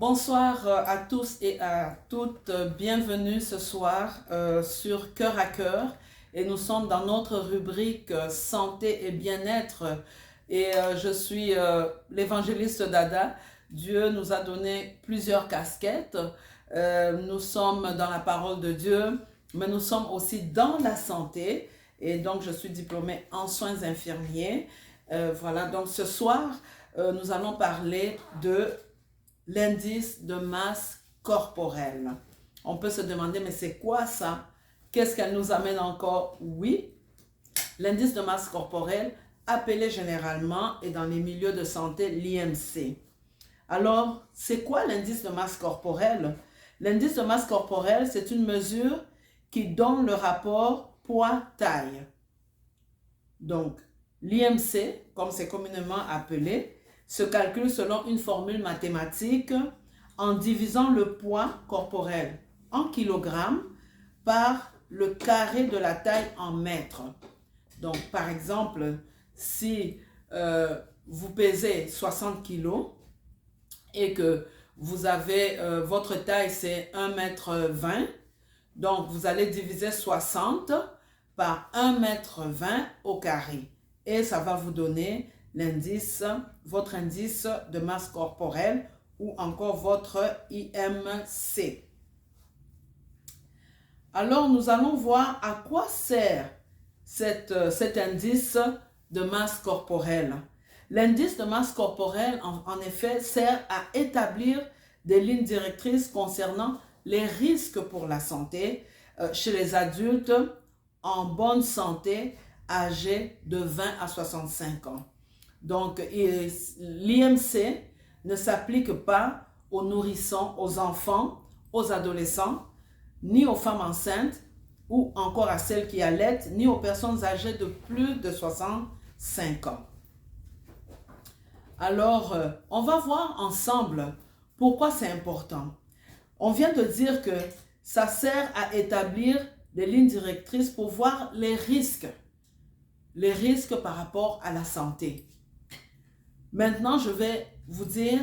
Bonsoir à tous et à toutes. Bienvenue ce soir sur Cœur à Cœur. Et nous sommes dans notre rubrique santé et bien-être. Et je suis l'évangéliste Dada. Dieu nous a donné plusieurs casquettes. Nous sommes dans la parole de Dieu, mais nous sommes aussi dans la santé. Et donc, je suis diplômée en soins infirmiers. Voilà, donc ce soir, nous allons parler de l'indice de masse corporelle. On peut se demander, mais c'est quoi ça? Qu'est-ce qu'elle nous amène encore? Oui, l'indice de masse corporelle, appelé généralement et dans les milieux de santé l'IMC. Alors, c'est quoi l'indice de masse corporelle? L'indice de masse corporelle, c'est une mesure qui donne le rapport poids-taille. Donc, l'IMC, comme c'est communément appelé, se calcule selon une formule mathématique en divisant le poids corporel en kilogrammes par le carré de la taille en mètres. Donc, par exemple, si vous pesez 60 kg et que vous avez votre taille, c'est 1,20 m, donc vous allez diviser 60 par 1,20 m au carré. Et ça va vous donner l'indice, votre indice de masse corporelle ou encore votre IMC. Alors, nous allons voir à quoi sert cet indice de masse corporelle. L'indice de masse corporelle, en effet, sert à établir des lignes directrices concernant les risques pour la santé chez les adultes en bonne santé âgés de 20 à 65 ans. Donc, l'IMC ne s'applique pas aux nourrissons, aux enfants, aux adolescents, ni aux femmes enceintes, ou encore à celles qui allaitent, ni aux personnes âgées de plus de 65 ans. Alors, on va voir ensemble pourquoi c'est important. On vient de dire que ça sert à établir des lignes directrices pour voir les risques par rapport à la santé. Maintenant, je vais vous dire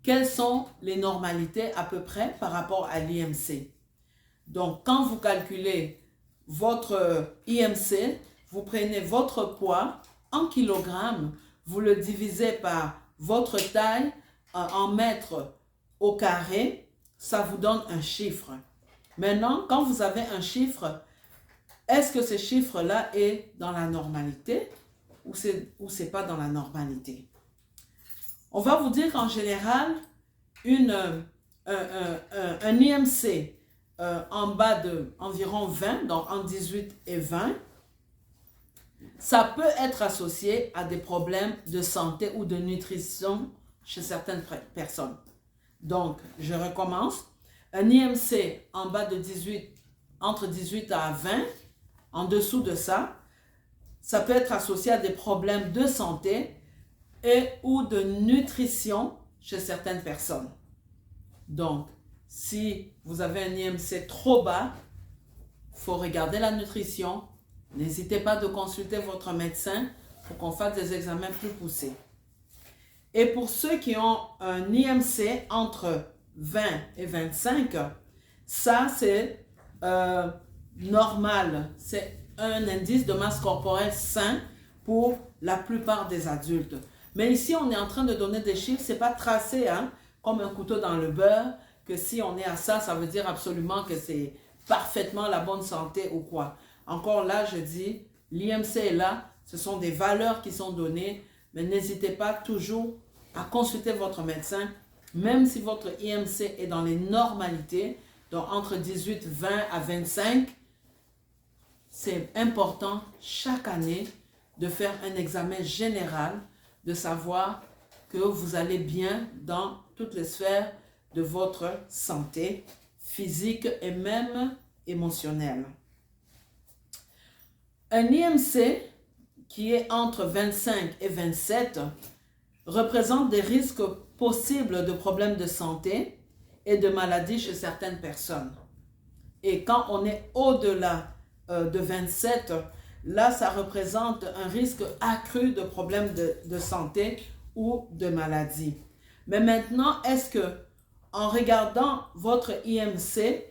quelles sont les normalités à peu près par rapport à l'IMC. Donc, quand vous calculez votre IMC, vous prenez votre poids en kilogrammes, vous le divisez par votre taille en mètres au carré, ça vous donne un chiffre. Maintenant, quand vous avez un chiffre, est-ce que ce chiffre-là est dans la normalité ou c'est pas dans la normalité? On va vous dire qu'en général, un IMC en bas de environ 20, donc entre 18 et 20, ça peut être associé à des problèmes de santé ou de nutrition chez certaines personnes. Donc, je recommence. Un IMC en bas de 18, entre 18 à 20, en dessous de ça, ça peut être associé à des problèmes de santé et ou de nutrition chez certaines personnes. Donc, si vous avez un IMC trop bas, il faut regarder la nutrition. N'hésitez pas de consulter votre médecin pour qu'on fasse des examens plus poussés. Et pour ceux qui ont un IMC entre 20 et 25, ça c'est normal. C'est un indice de masse corporelle sain pour la plupart des adultes. Mais ici, on est en train de donner des chiffres, ce n'est pas tracé comme un couteau dans le beurre, que si on est à ça, ça veut dire absolument que c'est parfaitement la bonne santé ou quoi. Encore là, je dis, l'IMC est là, ce sont des valeurs qui sont données, mais n'hésitez pas toujours à consulter votre médecin, même si votre IMC est dans les normalités, donc entre 18, 20 à 25, c'est important chaque année de faire un examen général, de savoir que vous allez bien dans toutes les sphères de votre santé physique et même émotionnelle. Un IMC qui est entre 25 et 27 représente des risques possibles de problèmes de santé et de maladies chez certaines personnes. Et quand on est au-delà de 27, là, ça représente un risque accru de problèmes de santé ou de maladies. Mais maintenant, est-ce que en regardant votre IMC,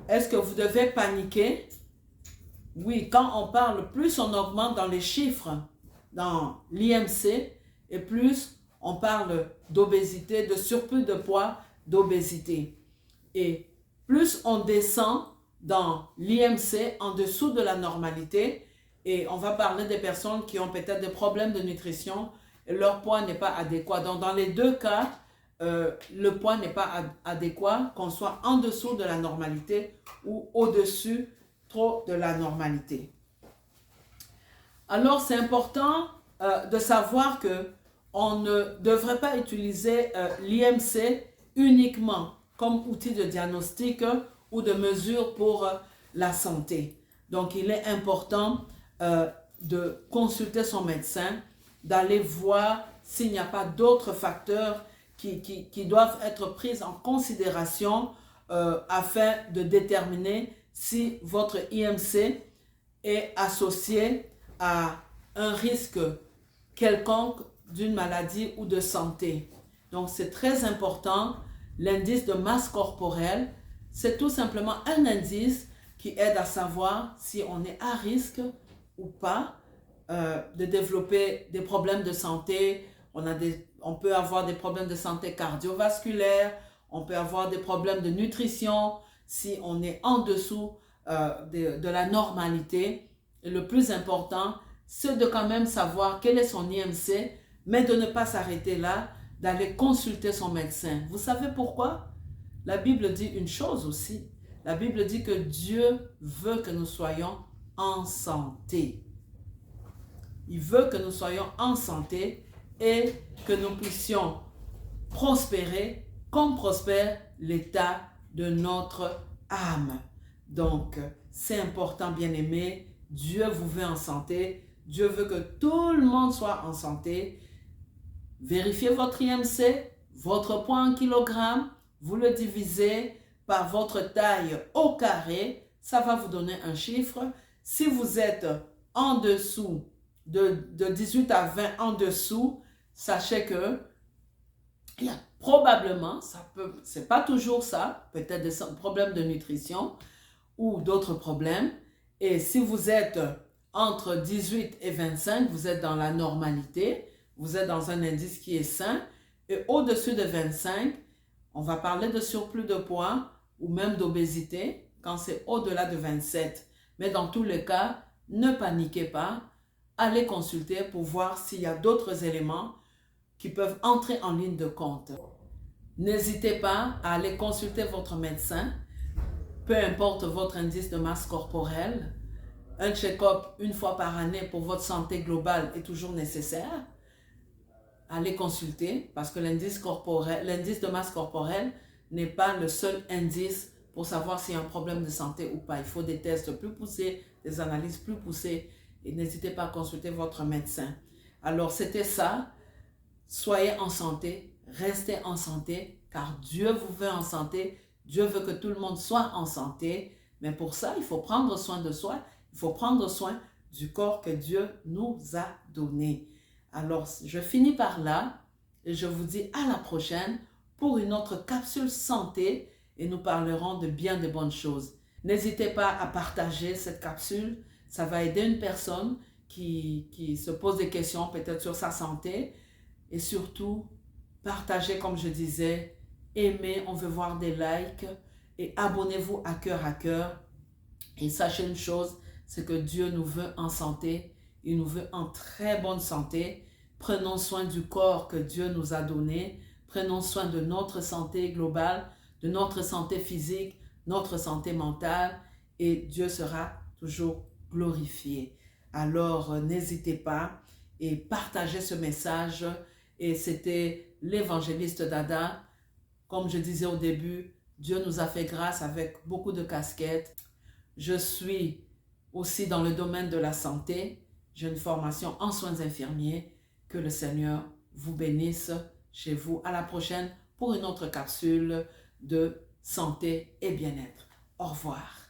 est-ce que vous devez paniquer? Oui, quand on parle, plus on augmente dans les chiffres, dans l'IMC, et plus on parle d'obésité, de surplus de poids, d'obésité. Et plus on descend dans l'IMC en dessous de la normalité, et on va parler des personnes qui ont peut-être des problèmes de nutrition, et leur poids n'est pas adéquat. Donc dans les deux cas, le poids n'est pas adéquat, qu'on soit en dessous de la normalité ou au-dessus trop de la normalité. Alors c'est important de savoir que on ne devrait pas utiliser l'IMC uniquement comme outil de diagnostic ou de mesure pour la santé. Donc il est important de consulter son médecin, d'aller voir s'il n'y a pas d'autres facteurs qui doivent être pris en considération afin de déterminer si votre IMC est associé à un risque quelconque d'une maladie ou de santé. Donc c'est très important. L'indice de masse corporelle, c'est tout simplement un indice qui aide à savoir si on est à risque ou pas de développer des problèmes de santé. On peut avoir des problèmes de santé cardiovasculaire, on peut avoir des problèmes de nutrition si on est en dessous de la normalité. Et le plus important, c'est de quand même savoir quel est son IMC, mais de ne pas s'arrêter là, d'aller consulter son médecin. Vous savez pourquoi? La Bible dit une chose aussi. La Bible dit que Dieu veut que nous soyons en santé. Il veut que nous soyons en santé et que nous puissions prospérer comme prospère l'état de notre âme. Donc, c'est important, bien-aimé. Dieu vous veut en santé. Dieu veut que tout le monde soit en santé. Vérifiez votre IMC, votre poids en kilogrammes. Vous le divisez par votre taille au carré. Ça va vous donner un chiffre. Si vous êtes en dessous de 18 à 20 en dessous, sachez que il y a probablement, c'est pas toujours ça, peut-être des problèmes de nutrition ou d'autres problèmes. Et si vous êtes entre 18 et 25, vous êtes dans la normalité, vous êtes dans un indice qui est sain. Et au-dessus de 25, on va parler de surplus de poids ou même d'obésité quand c'est au-delà de 27. Mais dans tous les cas, ne paniquez pas. Allez consulter pour voir s'il y a d'autres éléments qui peuvent entrer en ligne de compte. N'hésitez pas à aller consulter votre médecin, peu importe votre indice de masse corporelle. Un check-up une fois par année pour votre santé globale est toujours nécessaire. Allez consulter parce que l'indice de masse corporelle n'est pas le seul indice pour savoir s'il y a un problème de santé ou pas. Il faut des tests plus poussés, des analyses plus poussées. Et n'hésitez pas à consulter votre médecin. Alors, c'était ça. Soyez en santé, restez en santé, car Dieu vous veut en santé. Dieu veut que tout le monde soit en santé. Mais pour ça, il faut prendre soin de soi. Il faut prendre soin du corps que Dieu nous a donné. Alors, je finis par là et je vous dis à la prochaine pour une autre capsule santé et nous parlerons de bien de bonnes choses. N'hésitez pas à partager cette capsule. Ça va aider une personne qui se pose des questions peut-être sur sa santé. Et surtout, partagez comme je disais, aimez, on veut voir des likes et abonnez-vous à cœur. Et sachez une chose, c'est que Dieu nous veut en santé, il nous veut en très bonne santé. Prenons soin du corps que Dieu nous a donné, prenons soin de notre santé globale, de notre santé physique, notre santé mentale et Dieu sera toujours glorifié. Alors, n'hésitez pas et partagez ce message. Et c'était l'évangéliste Dada. Comme je disais au début, Dieu nous a fait grâce avec beaucoup de casquettes. Je suis aussi dans le domaine de la santé. J'ai une formation en soins infirmiers. Que le Seigneur vous bénisse chez vous. À la prochaine pour une autre capsule de santé et bien-être. Au revoir.